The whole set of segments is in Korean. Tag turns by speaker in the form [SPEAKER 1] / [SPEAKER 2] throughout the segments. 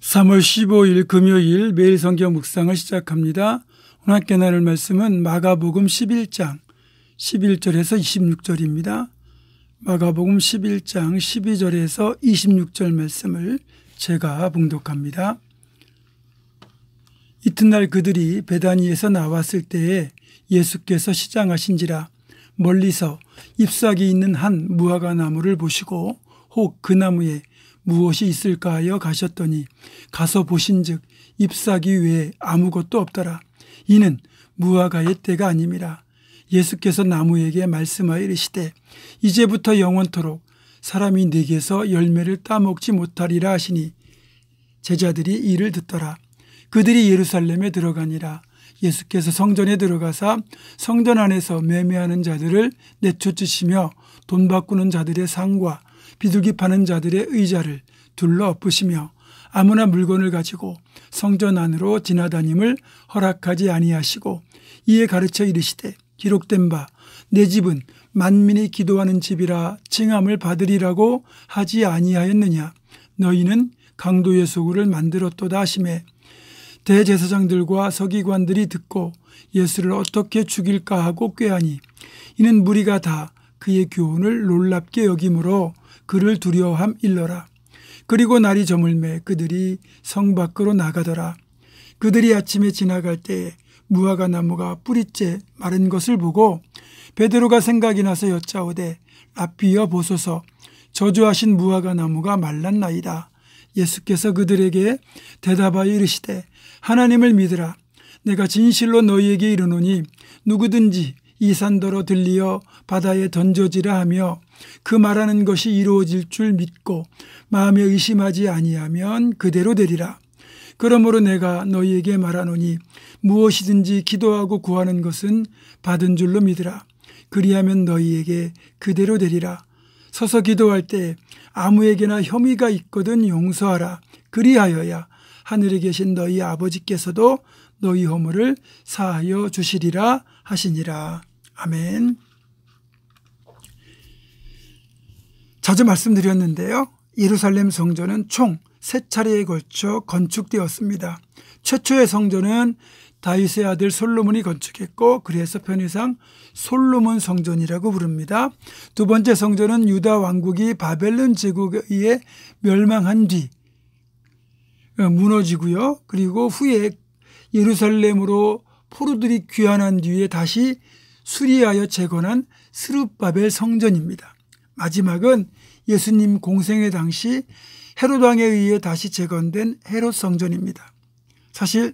[SPEAKER 1] 3월 15일 금요일 매일 성경 묵상을 시작합니다. 오늘 함께 나눌 말씀은 마가복음 11장 11절에서 26절입니다. 마가복음 11장 12절에서 26절 말씀을 제가 봉독합니다. 이튿날 그들이 베다니에서 나왔을 때에 예수께서 시장하신지라 멀리서 잎사귀 있는 한 무화과 나무를 보시고 혹 그 나무에 무엇이 있을까 하여 가셨더니 가서 보신즉 잎사귀 외에 아무것도 없더라. 이는 무화과의 때가 아님이라. 예수께서 나무에게 말씀하여 이르시되 이제부터 영원토록 사람이 네게서 열매를 따먹지 못하리라 하시니 제자들이 이를 듣더라. 그들이 예루살렘에 들어가니라. 예수께서 성전에 들어가사 성전 안에서 매매하는 자들을 내쫓으시며 돈 바꾸는 자들의 상과 비둘기 파는 자들의 의자를 둘러 엎으시며 아무나 물건을 가지고 성전 안으로 지나다님을 허락하지 아니하시고 이에 가르쳐 이르시되 기록된 바 내 집은 만민이 기도하는 집이라 칭함을 받으리라고 하지 아니하였느냐. 너희는 강도의 소굴을 만들었도다 하시매 대제사장들과 서기관들이 듣고 예수를 어떻게 죽일까 하고 꾀하니 이는 무리가 다 그의 교훈을 놀랍게 여김으로 그를 두려워함 일러라. 그리고 날이 저물매 그들이 성 밖으로 나가더라. 그들이 아침에 지나갈 때에 무화과 나무가 뿌리째 마른 것을 보고 베드로가 생각이 나서 여짜오되 라피여 보소서 저주하신 무화과 나무가 말랐나이다. 예수께서 그들에게 대답하여 이르시되 하나님을 믿으라. 내가 진실로 너희에게 이르노니 누구든지 이 산더러 들리어 바다에 던져지라 하며 그 말하는 것이 이루어질 줄 믿고 마음에 의심하지 아니하면 그대로 되리라. 그러므로 내가 너희에게 말하노니 무엇이든지 기도하고 구하는 것은 받은 줄로 믿으라. 그리하면 너희에게 그대로 되리라. 서서 기도할 때 아무에게나 혐의가 있거든 용서하라. 그리하여야 하늘에 계신 너희 아버지께서도 너희 허물을 사하여 주시리라 하시니라. 아멘. 자주 말씀드렸는데요. 예루살렘 성전은 총 3차례에 걸쳐 건축되었습니다. 최초의 성전은 다윗의 아들 솔로몬이 건축했고 그래서 편의상 솔로몬 성전이라고 부릅니다. 두 번째 성전은 유다 왕국이 바벨론 제국에 의해 멸망한 뒤 무너지고요. 그리고 후에 예루살렘으로 포로들이 귀환한 뒤에 다시 수리하여 재건한 스룹바벨 성전입니다. 마지막은 예수님 공생애 당시 헤롯 왕에 의해 다시 재건된 헤롯 성전입니다. 사실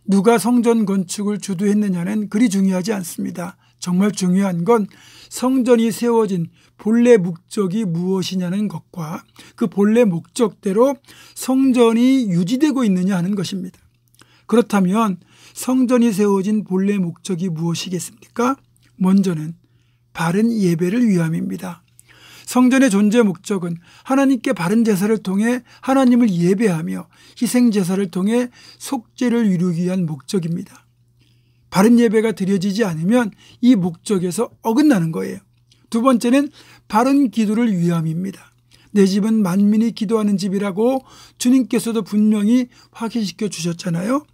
[SPEAKER 1] 누가 성전 건축을 주도했느냐는 그리 중요하지 않습니다. 정말 중요한 건 성전이 세워진 본래 목적이 무엇이냐는 것과 그 본래 목적대로 성전이 유지되고 있느냐 하는 것입니다. 그렇다면 성전이 세워진 본래 목적이 무엇이겠습니까? 먼저는 바른 예배를 위함입니다. 성전의 존재 목적은 하나님께 바른 제사를 통해 하나님을 예배하며 희생 제사를 통해 속죄를 이루기 위한 목적입니다. 바른 예배가 드려지지 않으면 이 목적에서 어긋나는 거예요. 두 번째는 바른 기도를 위함입니다. 내 집은 만민이 기도하는 집이라고 주님께서도 분명히 확인시켜 주셨잖아요.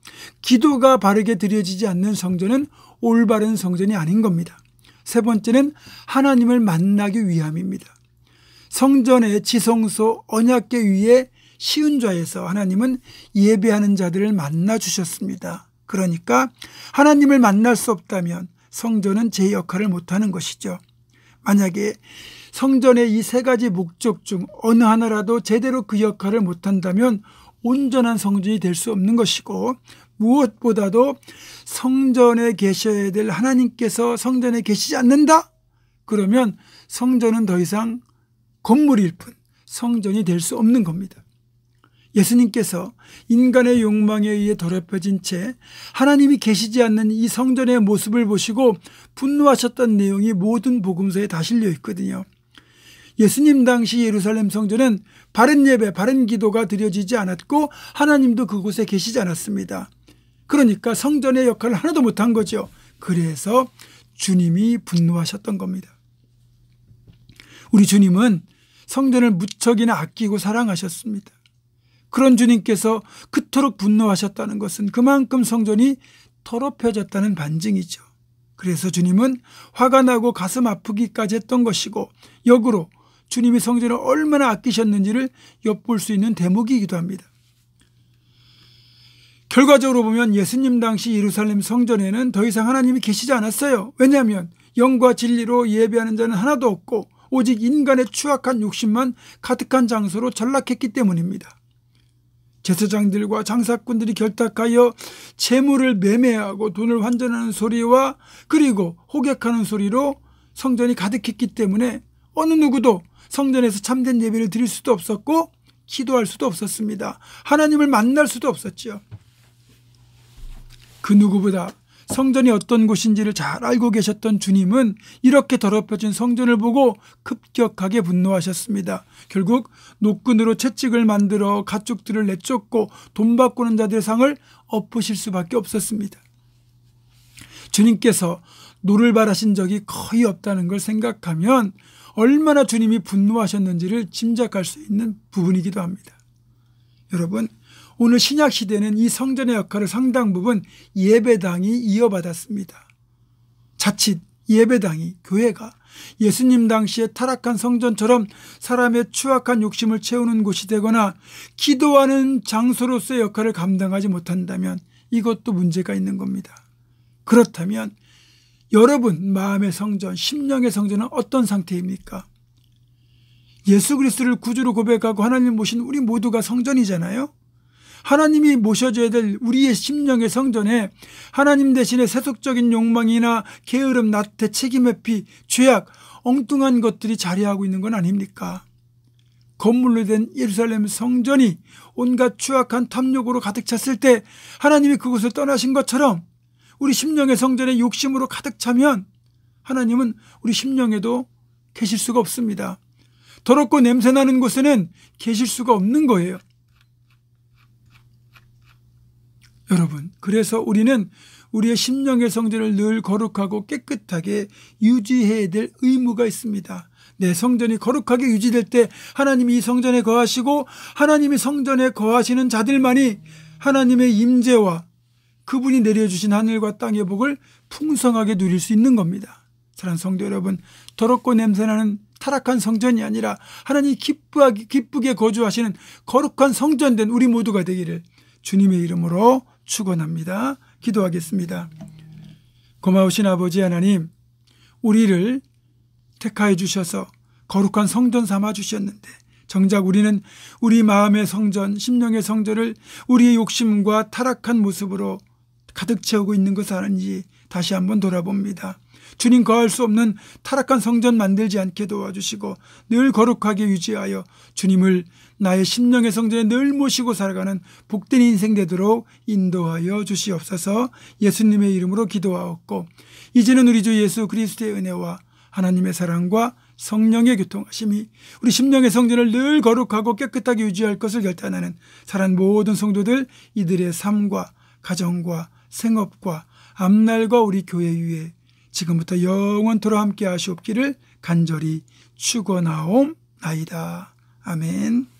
[SPEAKER 1] 기도가 바르게 드려지지 않는 성전은 올바른 성전이 아닌 겁니다. 세 번째는 하나님을 만나기 위함입니다. 성전의 지성소 언약궤 위에 시은좌에서 하나님은 예배하는 자들을 만나 주셨습니다. 그러니까 하나님을 만날 수 없다면 성전은 제 역할을 못하는 것이죠. 만약에 성전의 이 3가지 목적 중 어느 하나라도 제대로 그 역할을 못한다면 온전한 성전이 될 수 없는 것이고 무엇보다도 성전에 계셔야 될 하나님께서 성전에 계시지 않는다? 그러면 성전은 더 이상 건물일 뿐 성전이 될 수 없는 겁니다. 예수님께서 인간의 욕망에 의해 더럽혀진 채 하나님이 계시지 않는 이 성전의 모습을 보시고 분노하셨던 내용이 모든 복음서에 다 실려 있거든요. 예수님 당시 예루살렘 성전은 바른 예배, 바른 기도가 드려지지 않았고 하나님도 그곳에 계시지 않았습니다. 그러니까 성전의 역할을 하나도 못한 거죠. 그래서 주님이 분노하셨던 겁니다. 우리 주님은 성전을 무척이나 아끼고 사랑하셨습니다. 그런 주님께서 그토록 분노하셨다는 것은 그만큼 성전이 더럽혀졌다는 반증이죠. 그래서 주님은 화가 나고 가슴 아프기까지 했던 것이고, 역으로 주님이 성전을 얼마나 아끼셨는지를 엿볼 수 있는 대목이기도 합니다. 결과적으로 보면 예수님 당시 예루살렘 성전에는 더 이상 하나님이 계시지 않았어요. 왜냐하면 영과 진리로 예배하는 자는 하나도 없고 오직 인간의 추악한 욕심만 가득한 장소로 전락했기 때문입니다. 제사장들과 장사꾼들이 결탁하여 재물을 매매하고 돈을 환전하는 소리와 그리고 호객하는 소리로 성전이 가득했기 때문에 어느 누구도 성전에서 참된 예배를 드릴 수도 없었고 기도할 수도 없었습니다. 하나님을 만날 수도 없었죠. 그 누구보다 성전이 어떤 곳인지를 잘 알고 계셨던 주님은 이렇게 더럽혀진 성전을 보고 급격하게 분노하셨습니다. 결국 노끈으로 채찍을 만들어 가축들을 내쫓고 돈 바꾸는 자들의 상을 엎으실 수밖에 없었습니다. 주님께서 노를 바라신 적이 거의 없다는 걸 생각하면 얼마나 주님이 분노하셨는지를 짐작할 수 있는 부분이기도 합니다. 여러분, 오늘 신약시대는 이 성전의 역할을 상당 부분 예배당이 이어받았습니다. 자칫 예배당이, 교회가 예수님 당시의 타락한 성전처럼 사람의 추악한 욕심을 채우는 곳이 되거나 기도하는 장소로서의 역할을 감당하지 못한다면 이것도 문제가 있는 겁니다. 그렇다면 여러분 마음의 성전, 심령의 성전은 어떤 상태입니까? 예수 그리스도를 구주로 고백하고 하나님 모신 우리 모두가 성전이잖아요. 하나님이 모셔줘야 될 우리의 심령의 성전에 하나님 대신에 세속적인 욕망이나 게으름, 나태, 책임회피, 죄악, 엉뚱한 것들이 자리하고 있는 건 아닙니까? 건물로 된 예루살렘 성전이 온갖 추악한 탐욕으로 가득 찼을 때 하나님이 그곳을 떠나신 것처럼 우리 심령의 성전에 욕심으로 가득 차면 하나님은 우리 심령에도 계실 수가 없습니다. 더럽고 냄새나는 곳에는 계실 수가 없는 거예요. 여러분, 그래서 우리는 우리의 심령의 성전을 늘 거룩하고 깨끗하게 유지해야 될 의무가 있습니다. 내 성전이 거룩하게 유지될 때 하나님이 이 성전에 거하시고 하나님이 성전에 거하시는 자들만이 하나님의 임재와 그분이 내려주신 하늘과 땅의 복을 풍성하게 누릴 수 있는 겁니다. 사랑하는 성도 여러분, 더럽고 냄새나는 타락한 성전이 아니라 하나님이 기쁘게 거주하시는 거룩한 성전된 우리 모두가 되기를 주님의 이름으로 축원합니다. 기도하겠습니다. 고마우신 아버지 하나님, 우리를 택하여 주셔서 거룩한 성전 삼아 주셨는데 정작 우리는 우리 마음의 성전, 심령의 성전을 우리의 욕심과 타락한 모습으로 가득 채우고 있는 것은 아닌지 다시 한번 돌아봅니다. 주님 거할 수 없는 타락한 성전 만들지 않게 도와주시고 늘 거룩하게 유지하여 주님을 나의 심령의 성전에 늘 모시고 살아가는 복된 인생 되도록 인도하여 주시옵소서. 예수님의 이름으로 기도하옵고 이제는 우리 주 예수 그리스도의 은혜와 하나님의 사랑과 성령의 교통하심이 우리 심령의 성전을 늘 거룩하고 깨끗하게 유지할 것을 결단하는 사랑하는 모든 성도들, 이들의 삶과 가정과 생업과 앞날과 우리 교회 위에 지금부터 영원토록 함께 하시옵기를 간절히 축원하옵나이다. 아멘.